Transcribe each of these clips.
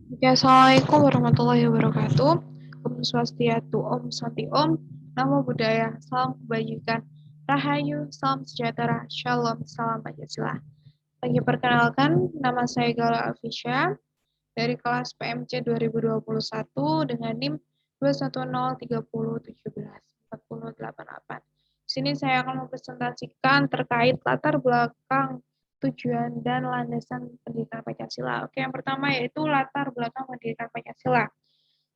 Oke, Assalamualaikum warahmatullahi wabarakatuh. Om Swastiastu, Om Santi Om, Namo Buddhaya, Salam Kebajikan, Rahayu, Salam Sejahtera, Shalom, Salam Pancasila. Bagi perkenalkan, nama saya Gala Alfisya dari kelas PMC 2021 dengan NIM 21030174088. Di sini saya akan mempresentasikan terkait latar belakang tujuan dan landasan pendidikan Pancasila. Oke, yang pertama yaitu latar belakang pendidikan Pancasila.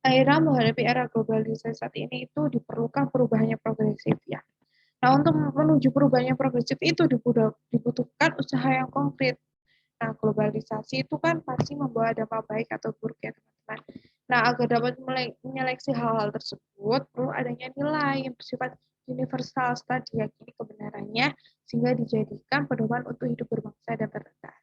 Akhirnya menghadapi era globalisasi saat ini itu diperlukan perubahannya progresif ya. Nah, untuk menuju perubahannya progresif itu dibutuhkan usaha yang konkret. Nah, globalisasi itu kan pasti membawa dampak baik atau buruk ya teman-teman. Nah, agar dapat menyeleksi hal-hal tersebut, perlu adanya nilai yang bersifat universal setelah diyakini kebenarannya, sehingga dijadikan pedoman untuk hidup berbangsa dan bernegara.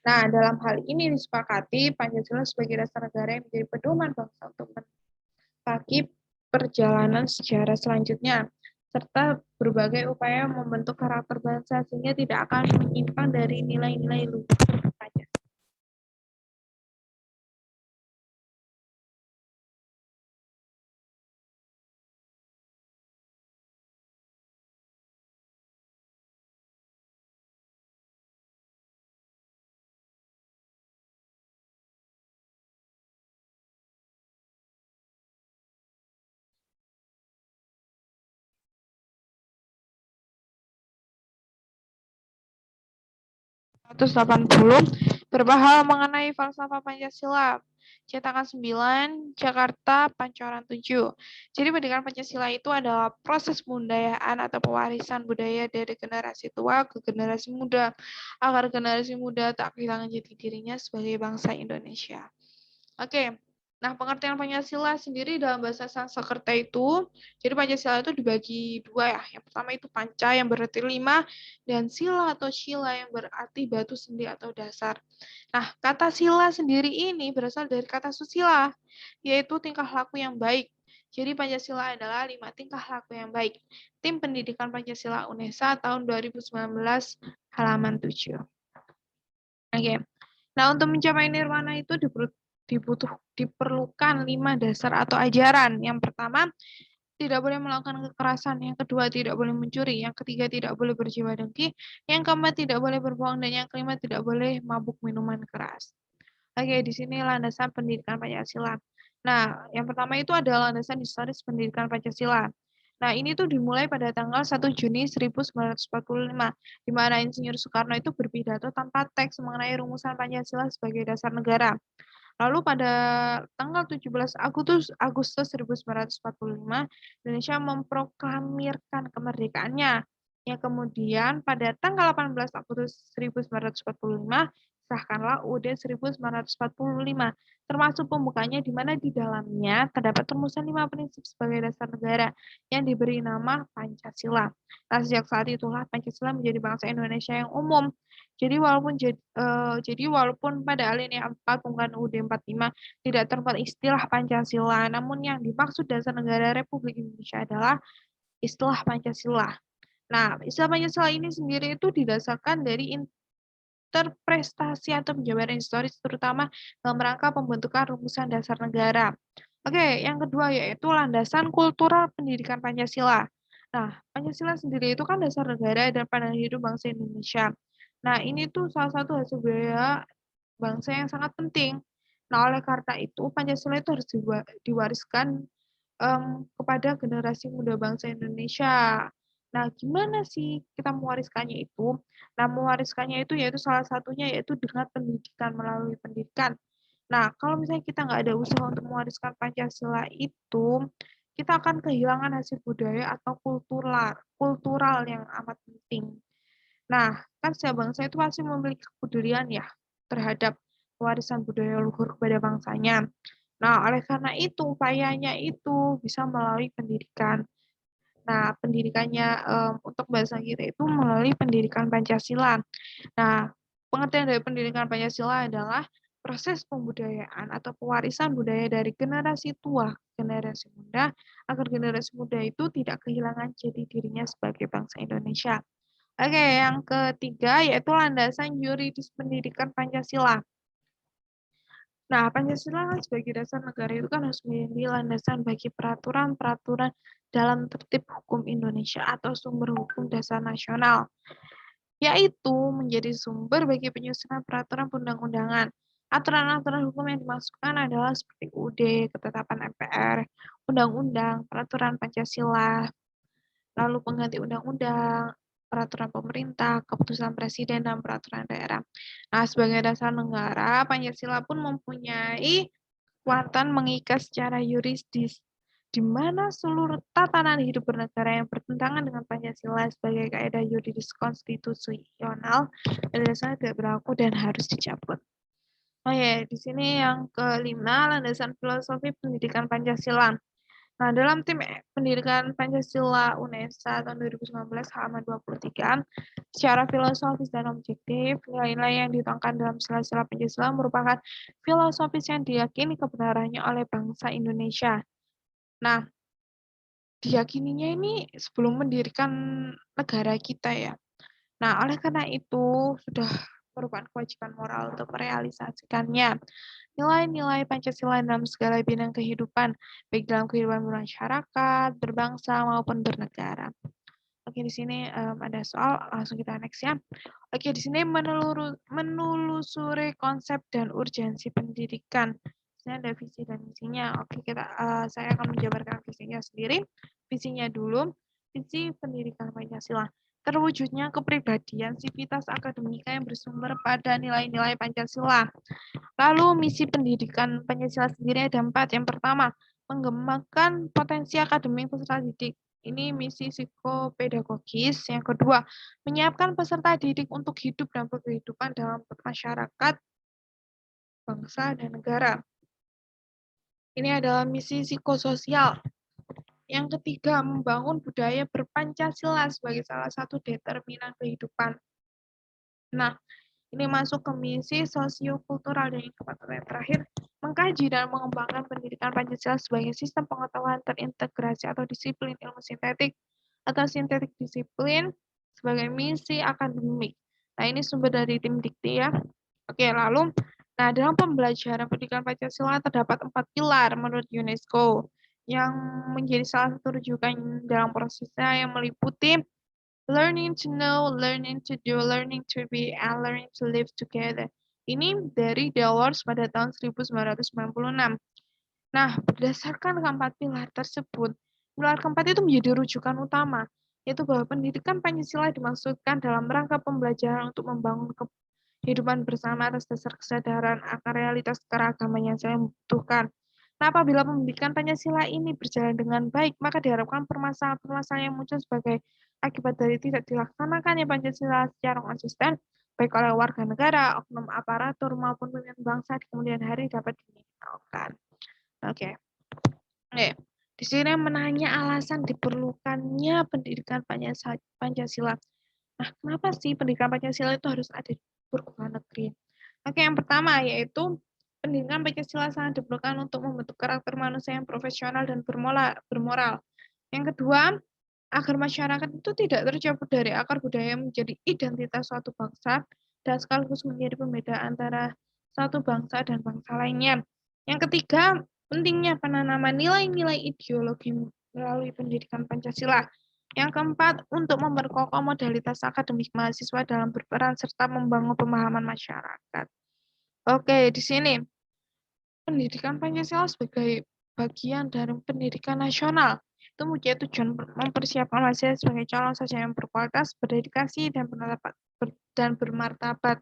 Nah, dalam hal ini disepakati Pancasila sebagai dasar negara yang menjadi pedoman bangsa untuk menapaki perjalanan sejarah selanjutnya, serta berbagai upaya membentuk karakter bangsa sehingga tidak akan menyimpang dari nilai-nilai luhur Pancasila. Seratus 180 berbahas mengenai falsafah Pancasila. Cetakan 9, Jakarta, Pancoran 7. Jadi pendidikan Pancasila itu adalah proses pembudayaan atau pewarisan budaya dari generasi tua ke generasi muda, agar generasi muda tak kehilangan jati dirinya sebagai bangsa Indonesia. Oke, nah pengertian Pancasila sendiri dalam bahasa Sanskerta itu, jadi Pancasila itu dibagi dua ya. Yang pertama itu Panca yang berarti 5, dan Sila atau Shila yang berarti batu sendi atau dasar. Nah, kata sila sendiri ini berasal dari kata susila, yaitu tingkah laku yang baik. Jadi Pancasila adalah 5 tingkah laku yang baik. Tim Pendidikan Pancasila UNESA tahun 2019 halaman 7. Oke. Nah, untuk mencapai nirwana itu diperlukan 5 dasar atau ajaran. Yang pertama, tidak boleh melakukan kekerasan. Yang kedua, tidak boleh mencuri. Yang ketiga, tidak boleh berjiwa dengki. Yang keempat, tidak boleh berbohong. Dan yang kelima, tidak boleh mabuk minuman keras. Oke, di sini landasan pendidikan Pancasila. Nah, yang pertama itu adalah landasan historis pendidikan Pancasila. Nah, ini tuh dimulai pada tanggal 1 Juni 1945, di mana Insinyur Soekarno itu berpidato tanpa teks mengenai rumusan Pancasila sebagai dasar negara. Lalu pada tanggal 17 Agustus 1945, Indonesia memproklamirkan kemerdekaannya. Yang kemudian pada tanggal 18 Agustus 1945, sahkanlah UUD 1945, termasuk pembukanya di mana di dalamnya terdapat rumusan 5 prinsip sebagai dasar negara yang diberi nama Pancasila. Nah, sejak saat itulah Pancasila menjadi bangsa Indonesia yang umum. Jadi walaupun pada alinea 4 pembukaan UUD 45 tidak terdapat istilah Pancasila, namun yang dimaksud dasar negara Republik Indonesia adalah istilah Pancasila. Nah, istilah Pancasila ini sendiri itu didasarkan dari interpretasi atau penjabaran historis terutama dalam rangka pembentukan rumusan dasar negara. Oke, yang kedua yaitu landasan kultural pendidikan Pancasila. Nah, Pancasila sendiri itu kan dasar negara dan pandangan hidup bangsa Indonesia. Nah, ini tuh salah satu hasil budaya bangsa yang sangat penting. Nah, oleh karena itu Pancasila itu harus diwariskan kepada generasi muda bangsa Indonesia. Nah, gimana sih kita mewariskannya itu? Nah, mewariskannya itu yaitu salah satunya yaitu dengan pendidikan, melalui pendidikan. Nah, kalau misalnya kita nggak ada usaha untuk mewariskan Pancasila itu, kita akan kehilangan hasil budaya atau kultural yang amat penting. Nah, kan setiap bangsa itu pasti memiliki kepedulian ya terhadap warisan budaya luhur kepada bangsanya. Nah, oleh karena itu upayanya itu bisa melalui pendidikan. Nah, pendidikannya untuk bahasa kita itu melalui pendidikan Pancasila. Nah, pengertian dari pendidikan Pancasila adalah proses pembudayaan atau pewarisan budaya dari generasi tua ke generasi muda agar generasi muda itu tidak kehilangan jati dirinya sebagai bangsa Indonesia. Oke, yang ketiga yaitu landasan yuridis pendidikan Pancasila. Nah, Pancasila kan sebagai dasar negara itu kan harus menjadi landasan bagi peraturan-peraturan dalam tertib hukum Indonesia atau sumber hukum dasar nasional, yaitu menjadi sumber bagi penyusunan peraturan perundang-undangan. Aturan-aturan hukum yang dimasukkan adalah seperti UUD, ketetapan MPR, undang-undang, peraturan Pancasila, lalu pengganti undang-undang, peraturan pemerintah, keputusan presiden, dan peraturan daerah. Nah, sebagai dasar negara, Pancasila pun mempunyai kekuatan mengikat secara yuridis, di mana seluruh tatanan hidup bernegara yang bertentangan dengan Pancasila sebagai kaidah yuridis konstitusional pada dasarnya tidak berlaku dan harus dicabut. Oh ya, di sini yang kelima, landasan filosofi pendidikan Pancasila. Nah, dalam tim pendidikan Pancasila UNESA tahun 2019 halaman 23, secara filosofis dan objektif, nilai-nilai yang dituangkan dalam sila-sila Pancasila merupakan filosofis yang diyakini kebenarannya oleh bangsa Indonesia. Nah, diyakininya ini sebelum mendirikan negara kita ya. Nah, oleh karena itu sudah merupakan kewajiban moral untuk merealisasikannya. Nilai-nilai Pancasila dalam segala bidang kehidupan, baik dalam kehidupan bermasyarakat, berbangsa, maupun bernegara. Oke, di sini ada soal, langsung kita next ya. Oke, di sini menelusuri konsep dan urgensi pendidikan. Di sini ada visi dan misinya. Oke, saya akan menjabarkan visinya sendiri. Visinya dulu, visi pendidikan Pancasila. Terwujudnya kepribadian sivitas akademika yang bersumber pada nilai-nilai Pancasila. Lalu misi pendidikan Pancasila sendiri ada 4. Yang pertama, mengembangkan potensi akademik peserta didik. Ini misi psikopedagogis. Yang kedua, menyiapkan peserta didik untuk hidup dan berkehidupan dalam masyarakat, bangsa, dan negara. Ini adalah misi psikososial. Yang ketiga, membangun budaya berpancasila sebagai salah satu determinan kehidupan. Nah, ini masuk ke misi sosiokultural dan yang terakhir, mengkaji dan mengembangkan pendidikan Pancasila sebagai sistem pengetahuan terintegrasi atau disiplin ilmu sintetik atau sintetik disiplin sebagai misi akademik. Nah, ini sumber dari tim Dikti ya. Oke, lalu, nah dalam pembelajaran pendidikan Pancasila terdapat 4 pilar menurut UNESCO yang menjadi salah satu rujukan dalam prosesnya yang meliputi learning to know, learning to do, learning to be, and learning to live together. Ini dari Delors pada tahun 1996. Nah, berdasarkan keempat pilar tersebut, pilar keempat itu menjadi rujukan utama, yaitu bahwa pendidikan Pancasila dimaksudkan dalam rangka pembelajaran untuk membangun kehidupan bersama atas dasar kesadaran akan realitas keragaman yang saya butuhkan. Nah, apabila pendidikan Pancasila ini berjalan dengan baik, maka diharapkan permasalahan-permasalahan yang muncul sebagai akibat dari tidak dilaksanakannya Pancasila secara konsisten, baik oleh warga negara, oknum aparatur, maupun pemimpin bangsa di kemudian hari dapat diminimalkan. Oke. Oke. Di sini menanya alasan diperlukannya pendidikan Pancasila. Nah, kenapa sih pendidikan Pancasila itu harus ada di perguruan negeri? Oke, yang pertama yaitu pendidikan Pancasila sangat diperlukan untuk membentuk karakter manusia yang profesional dan bermoral. Yang kedua, agar masyarakat itu tidak tercabut dari akar budaya menjadi identitas suatu bangsa dan sekaligus menjadi pembeda antara satu bangsa dan bangsa lainnya. Yang ketiga, pentingnya penanaman nilai-nilai ideologi melalui pendidikan Pancasila. Yang keempat, untuk memperkokoh modalitas akademik mahasiswa dalam berperan serta membangun pemahaman masyarakat. Oke, di sini pendidikan Pancasila sebagai bagian dari pendidikan nasional itu mempunyai tujuan mempersiapkan mahasiswa sebagai calon sarjana yang berkualitas, berdedikasi, dan bermartabat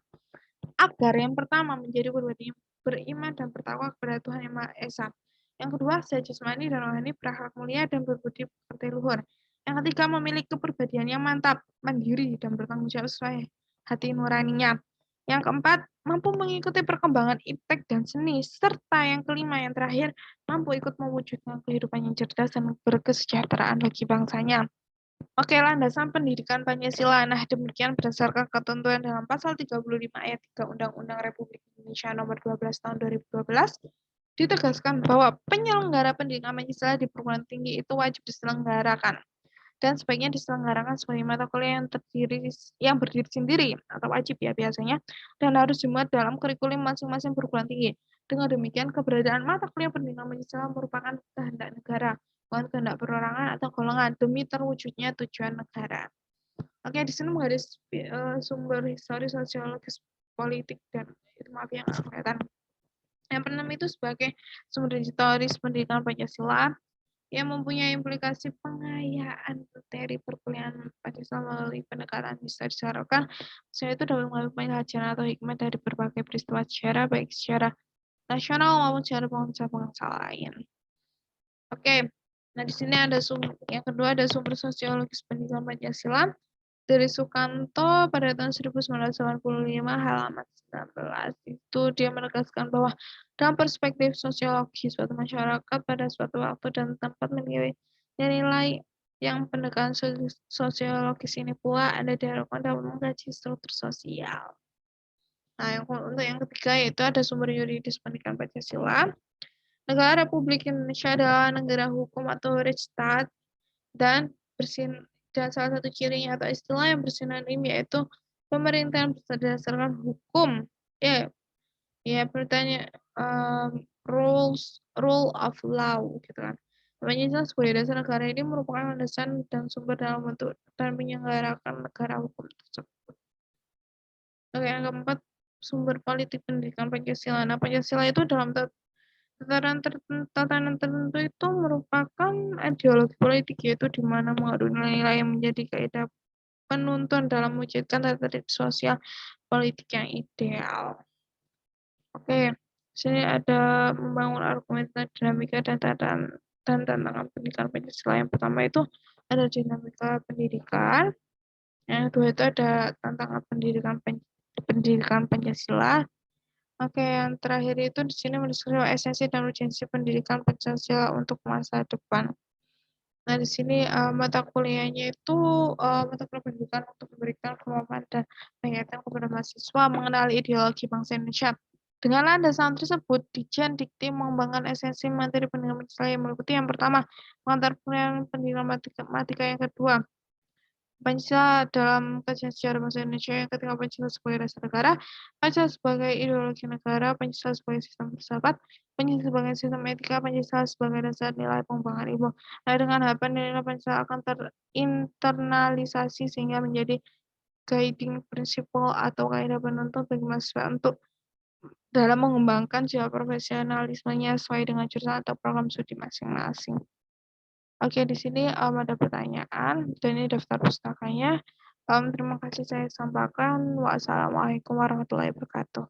agar yang pertama menjadi pribadi beriman dan bertakwa kepada Tuhan Yang Maha Esa. Yang kedua, secara jasmani dan rohani berakhlak mulia dan berbudi pekerti luhur. Yang ketiga, memiliki kepribadian yang mantap, mandiri, dan bertanggung jawab sesuai hati nuraninya. Yang keempat, mampu mengikuti perkembangan iptek dan seni. Serta yang kelima, yang terakhir, mampu ikut mewujudkan kehidupan yang cerdas dan berkesejahteraan bagi bangsanya. Oke, landasan pendidikan Pancasila. Nah, demikian berdasarkan ketentuan dalam pasal 35 ayat 3 Undang-Undang Republik Indonesia Nomor 12 Tahun 2012, ditegaskan bahwa penyelenggara pendidikan Pancasila di perguruan tinggi itu wajib diselenggarakan dan sebaiknya diselenggarakan sebagai mata kuliah yang berdiri sendiri atau wajib ya biasanya, dan harus dimuat dalam kurikulum masing-masing perguruan tinggi. Dengan demikian, keberadaan mata kuliah pendidikan Pancasila merupakan kehendak negara, bukan kehendak perorangan atau golongan, demi terwujudnya tujuan negara. Oke, di sini menggaris sumber historis, sosiologis, politik, dan itu maaf yang kelihatan. Yang pertama itu sebagai sumber historis pendidikan Pancasila yang mempunyai implikasi pengayaan materi perkuliahan Pancasila melalui pendekatan historis diharapkan saya itu dapat mengambil pelajaran atau hikmah dari berbagai peristiwa sejarah baik secara nasional maupun secara bangsa-bangsa lain. Oke, nah di sini ada sumber yang kedua ada sumber sosiologis pendidikan Pancasila dari Sukanto pada tahun 1985 halaman 19 itu dia menegaskan bahwa dalam perspektif sosiologi suatu masyarakat pada suatu waktu dan tempat memiliki nilai yang pendekatan sosiologis ini pula ada diharapkan dapat mengkaji struktur sosial. Nah, untuk yang ketiga yaitu ada sumber yuridis pendidikan Pancasila. Negara Republik Indonesia adalah negara hukum atau Rechtsstaat dan salah satu cirinya atau istilah yang bersinonim yaitu pemerintahan berdasarkan hukum. Ya bertanya rule of law gitu kan. Pancasila sebagai dasar negara ini merupakan landasan dan sumber dalam bentuk dan menyelenggarakan negara hukum tersebut. Oke, yang keempat, sumber politik pendidikan Pancasila. Nah, Pancasila itu dalam tatanan tertentu itu merupakan ideologi politik yaitu di mana mengandung nilai-nilai yang menjadi kaidah penuntun dalam mewujudkan tata sosial politik yang ideal. Oke, sini ada membangun argumen dinamika dan tantangan pendidikan Pancasila. Yang pertama itu ada dinamika pendidikan, yang kedua itu ada tantangan pendidikan Pancasila. Oke, yang terakhir itu di sini mendiskusikan esensi dan urgensi pendidikan Pancasila untuk masa depan. Nah, di sini mata kuliahnya itu mata kuliah pendidikan untuk memberikan kemampuan dan pengertian kepada mahasiswa mengenali ideologi bangsa Indonesia. Dengan landasan tersebut, Dijen Dikti mengembangkan esensi materi pendidikan Pancasila yang meliputi yang pertama, pengantar pendidikan matematika yang kedua, Pancasila dalam kajian sejarah bangsa Indonesia yang ketiga Pancasila sebagai dasar negara, Pancasila sebagai ideologi negara, Pancasila sebagai sistem filsafat, Pancasila sebagai sistem etika, Pancasila sebagai dasar nilai pengembangan ilmu. Nah, dengan harapan nilai Pancasila akan terinternalisasi sehingga menjadi guiding principle atau kaidah penuntun bagi mahasiswa untuk dalam mengembangkan jiwa profesionalismenya sesuai dengan jurusan atau program studi masing-masing. Oke, di sini ada pertanyaan dan ini daftar pustakanya. Terima kasih saya sampaikan. Wassalamualaikum warahmatullahi wabarakatuh.